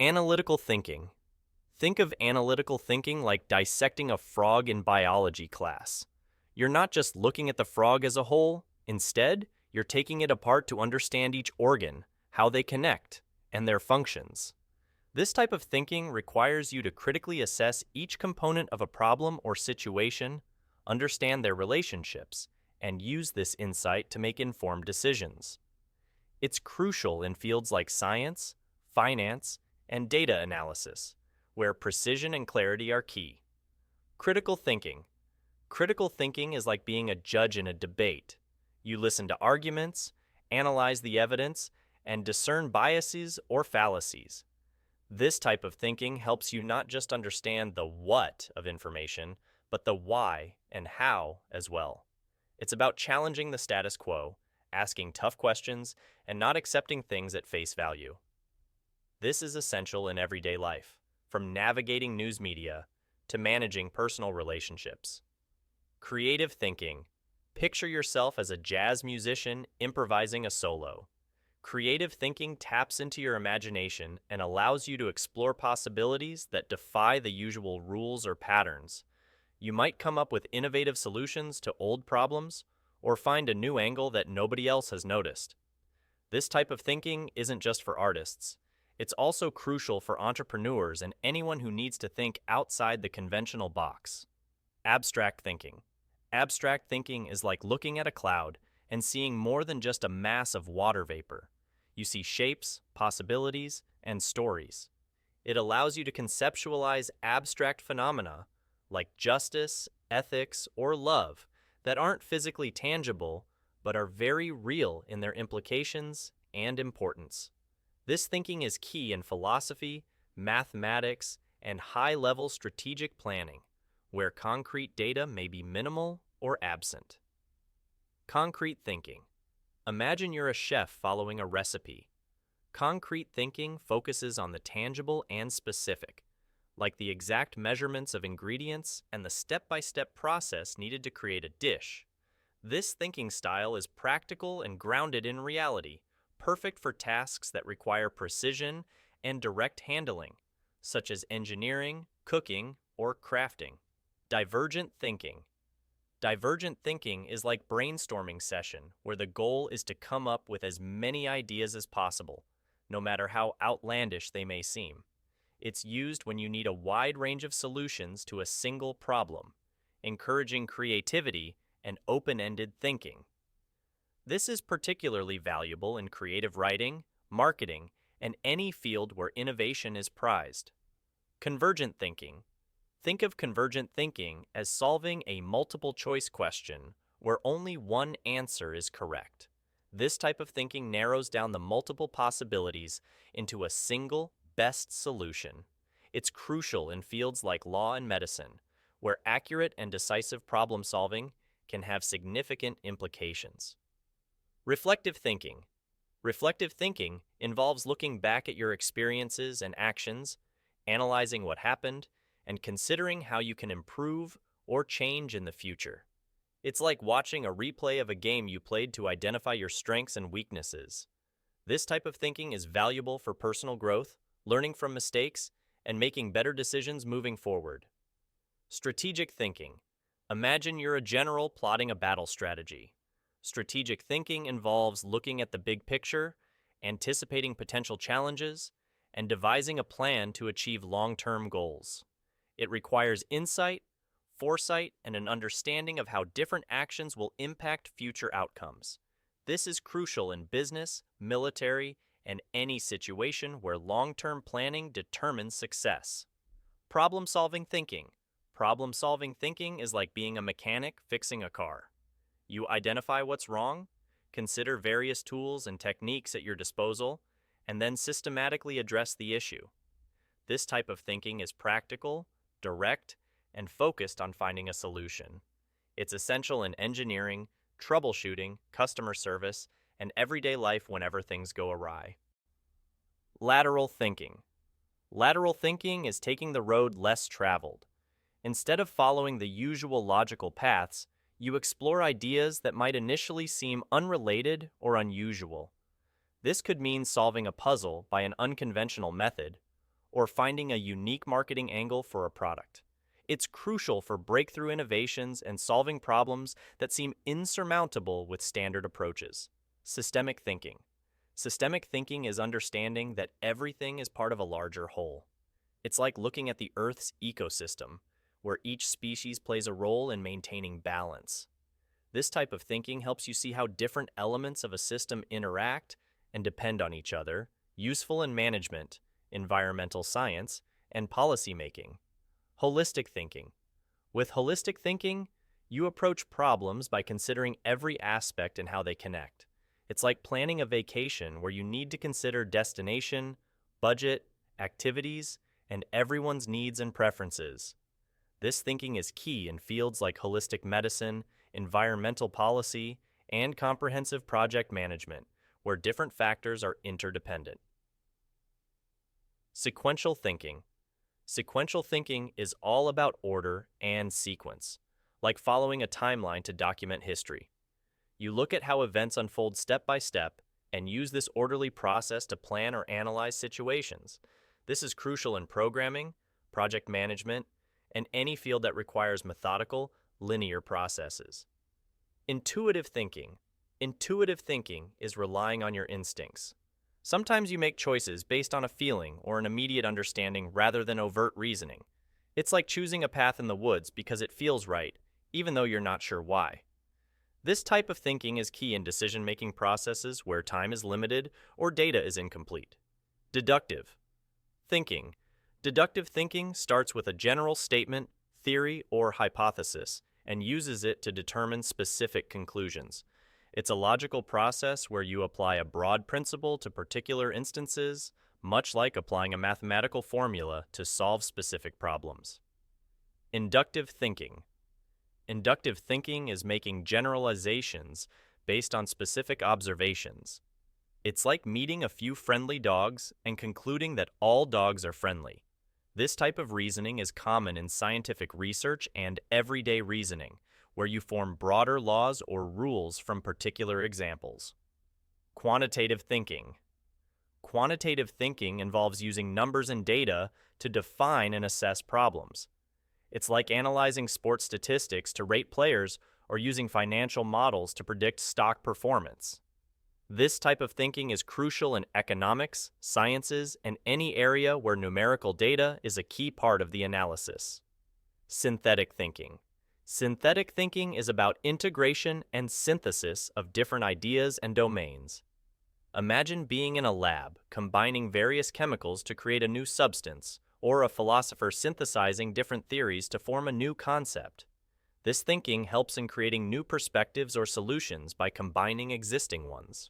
Analytical thinking. Think of analytical thinking like dissecting a frog in biology class. You're not just looking at the frog as a whole, instead, you're taking it apart to understand each organ, how they connect, and their functions. This type of thinking requires you to critically assess each component of a problem or situation, understand their relationships, and use this insight to make informed decisions. It's crucial in fields like science, finance, and data analysis, where precision and clarity are key. Critical thinking. Critical thinking is like being a judge in a debate. You listen to arguments, analyze the evidence, and discern biases or fallacies. This type of thinking helps you not just understand the what of information, but the why and how as well. It's about challenging the status quo, asking tough questions, and not accepting things at face value. This is essential in everyday life, from navigating news media to managing personal relationships. Creative thinking. Picture yourself as a jazz musician improvising a solo. Creative thinking taps into your imagination and allows you to explore possibilities that defy the usual rules or patterns. You might come up with innovative solutions to old problems or find a new angle that nobody else has noticed. This type of thinking isn't just for artists. It's also crucial for entrepreneurs and anyone who needs to think outside the conventional box. Abstract thinking. Abstract thinking is like looking at a cloud and seeing more than just a mass of water vapor. You see shapes, possibilities, and stories. It allows you to conceptualize abstract phenomena like justice, ethics, or love that aren't physically tangible but are very real in their implications and importance. This thinking is key in philosophy, mathematics, and high-level strategic planning, where concrete data may be minimal or absent. Concrete thinking. Imagine you're a chef following a recipe. Concrete thinking focuses on the tangible and specific, like the exact measurements of ingredients and the step-by-step process needed to create a dish. This thinking style is practical and grounded in reality, perfect for tasks that require precision and direct handling, such as engineering, cooking, or crafting. Divergent thinking. Divergent thinking is like brainstorming session where the goal is to come up with as many ideas as possible, no matter how outlandish they may seem. It's used when you need a wide range of solutions to a single problem, encouraging creativity and open-ended thinking. This is particularly valuable in creative writing, marketing, and any field where innovation is prized. Convergent thinking. Think of convergent thinking as solving a multiple-choice question where only one answer is correct. This type of thinking narrows down the multiple possibilities into a single, best solution. It's crucial in fields like law and medicine, where accurate and decisive problem solving can have significant implications. Reflective thinking. Reflective thinking involves looking back at your experiences and actions, analyzing what happened, and considering how you can improve or change in the future. It's like watching a replay of a game you played to identify your strengths and weaknesses. This type of thinking is valuable for personal growth, learning from mistakes, and making better decisions moving forward. Strategic thinking. Imagine you're a general plotting a battle strategy. Strategic thinking involves looking at the big picture, anticipating potential challenges, and devising a plan to achieve long-term goals. It requires insight, foresight, and an understanding of how different actions will impact future outcomes. This is crucial in business, military, and any situation where long-term planning determines success. Problem-solving thinking. Problem-solving thinking is like being a mechanic fixing a car. You identify what's wrong, consider various tools and techniques at your disposal, and then systematically address the issue. This type of thinking is practical, direct, and focused on finding a solution. It's essential in engineering, troubleshooting, customer service, and everyday life whenever things go awry. Lateral thinking. Lateral thinking is taking the road less traveled. Instead of following the usual logical paths, you explore ideas that might initially seem unrelated or unusual. This could mean solving a puzzle by an unconventional method, or finding a unique marketing angle for a product. It's crucial for breakthrough innovations and solving problems that seem insurmountable with standard approaches. Systemic thinking. Systemic thinking is understanding that everything is part of a larger whole. It's like looking at the Earth's ecosystem, where each species plays a role in maintaining balance. This type of thinking helps you see how different elements of a system interact and depend on each other, useful in management, environmental science, and policymaking. Holistic thinking. With holistic thinking, you approach problems by considering every aspect and how they connect. It's like planning a vacation where you need to consider destination, budget, activities, and everyone's needs and preferences. This thinking is key in fields like holistic medicine, environmental policy, and comprehensive project management, where different factors are interdependent. Sequential thinking. Sequential thinking is all about order and sequence, like following a timeline to document history. You look at how events unfold step by step and use this orderly process to plan or analyze situations. This is crucial in programming, project management, and any field that requires methodical, linear processes. Intuitive thinking. Intuitive thinking is relying on your instincts. Sometimes you make choices based on a feeling or an immediate understanding rather than overt reasoning. It's like choosing a path in the woods because it feels right, even though you're not sure why. This type of thinking is key in decision-making processes where time is limited or data is incomplete. Deductive thinking. Deductive thinking starts with a general statement, theory, or hypothesis and uses it to determine specific conclusions. It's a logical process where you apply a broad principle to particular instances, much like applying a mathematical formula to solve specific problems. Inductive thinking. Inductive thinking is making generalizations based on specific observations. It's like meeting a few friendly dogs and concluding that all dogs are friendly. This type of reasoning is common in scientific research and everyday reasoning, where you form broader laws or rules from particular examples. Quantitative thinking. Quantitative thinking involves using numbers and data to define and assess problems. It's like analyzing sports statistics to rate players or using financial models to predict stock performance. This type of thinking is crucial in economics, sciences, and any area where numerical data is a key part of the analysis. Synthetic thinking. Synthetic thinking is about integration and synthesis of different ideas and domains. Imagine being in a lab, combining various chemicals to create a new substance, or a philosopher synthesizing different theories to form a new concept. This thinking helps in creating new perspectives or solutions by combining existing ones.